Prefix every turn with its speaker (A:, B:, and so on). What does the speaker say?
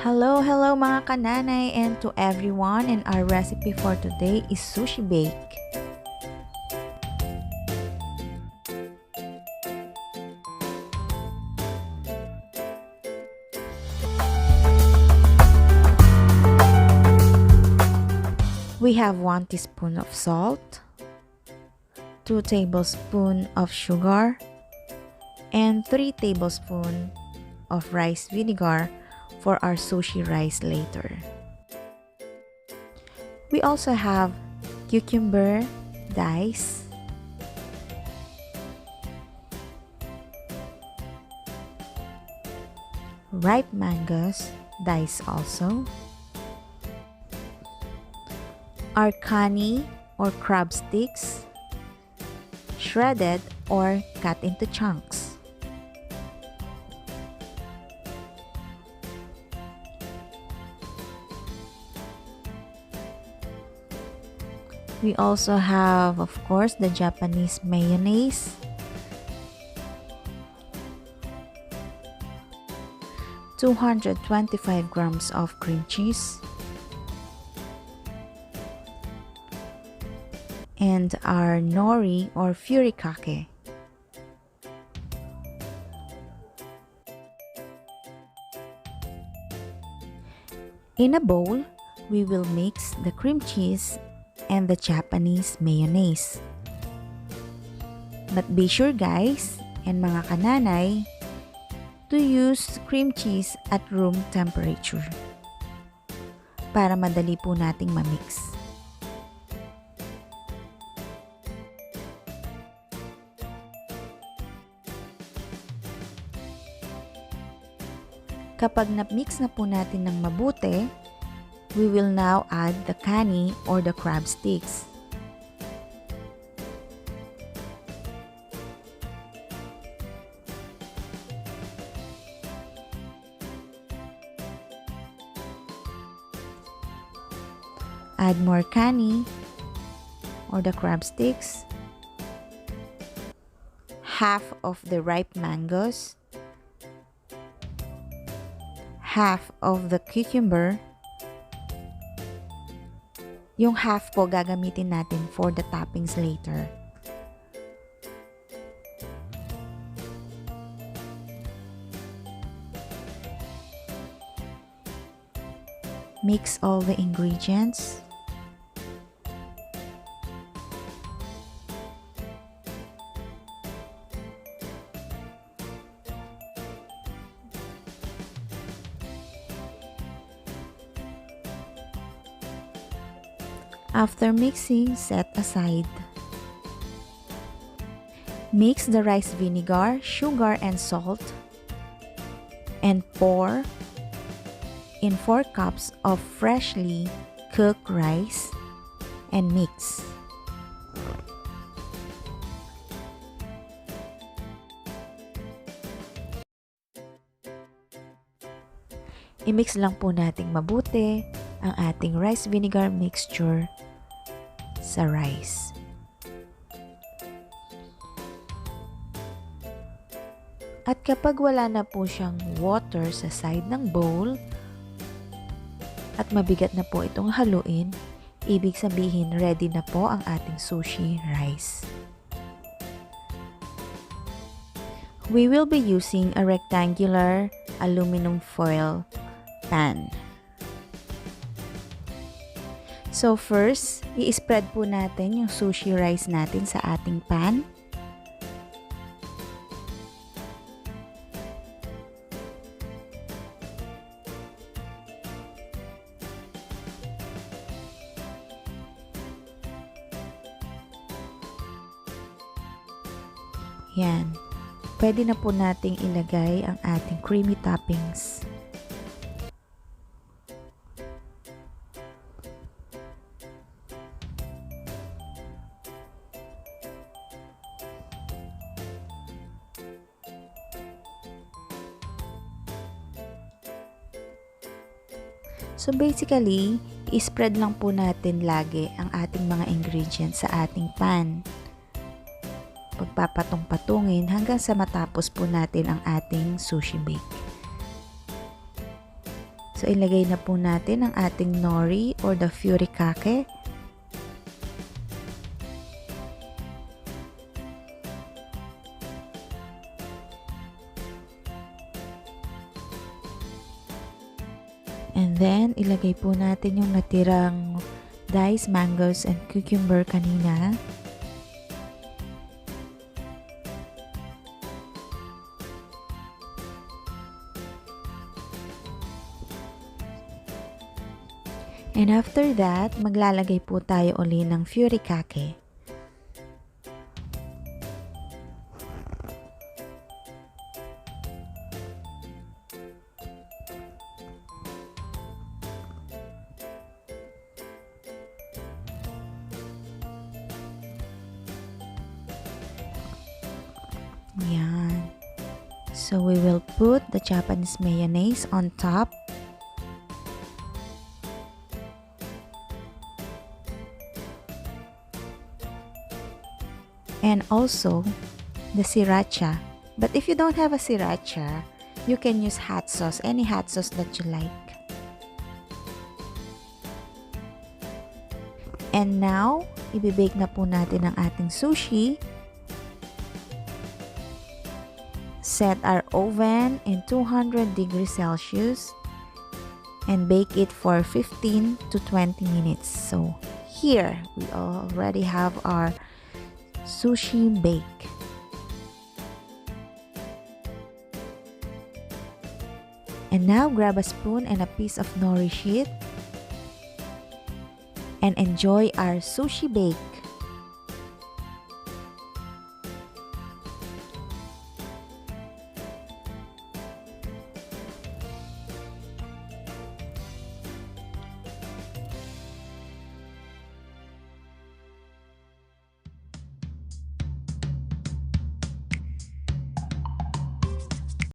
A: Hello mga kananay, and to everyone, and our recipe for today is sushi bake. We have 1 teaspoon of salt, 2 tablespoons of sugar, and 3 tablespoons of rice vinegar for our sushi rice later. We also have cucumber dice, ripe mangoes dice also, our kani or crab sticks, shredded or cut into chunks. We also have, of course, the Japanese mayonnaise, (225 grams of cream cheese), and our nori or furikake. In a bowl, we will mix the cream cheese and the Japanese mayonnaise. But be sure guys, and mga kananay, to use cream cheese at room temperature para madali po nating mamix. Kapag na-mix na po natin ng mabuti, we will now add the kani or the crab sticks. Add more kani or the crab sticks, half of the ripe mangoes, half of the cucumber. Yung half po gagamitin natin for the toppings later. Mix all the ingredients. After mixing, set aside. Mix the rice vinegar, sugar, and salt, and pour in 4 cups of freshly cooked rice and mix. I-mix lang po nating mabuti ang ating rice vinegar mixture sa rice. At kapag wala na po siyang water sa side ng bowl at mabigat na po itong haluin, ibig sabihin ready na po ang ating sushi rice. We will be using a rectangular aluminum foil pan. So first, i-spread po natin yung sushi rice natin sa ating pan. Yan. Pwede na po nating ilagay ang ating creamy toppings. So basically, i-spread lang po natin lagi ang ating mga ingredients sa ating pan. Pagpapatong-patungin hanggang sa matapos po natin ang ating sushi bake. So, ilagay na po natin ang ating nori or the furikake. And then, ilagay po natin yung natirang diced mangoes and cucumber kanina. And after that, maglalagay po tayo uli ng furikake. Yan. So we will put the Japanese mayonnaise on top. And also the sriracha. But if you don't have a sriracha, you can use hot sauce, any hot sauce that you like. And now, ibibake na po natin ang ating sushi. Set our oven in 200 degrees Celsius and bake it for 15 to 20 minutes. So here, we already have our sushi bake. And now grab a spoon and a piece of nori sheet and enjoy our sushi bake.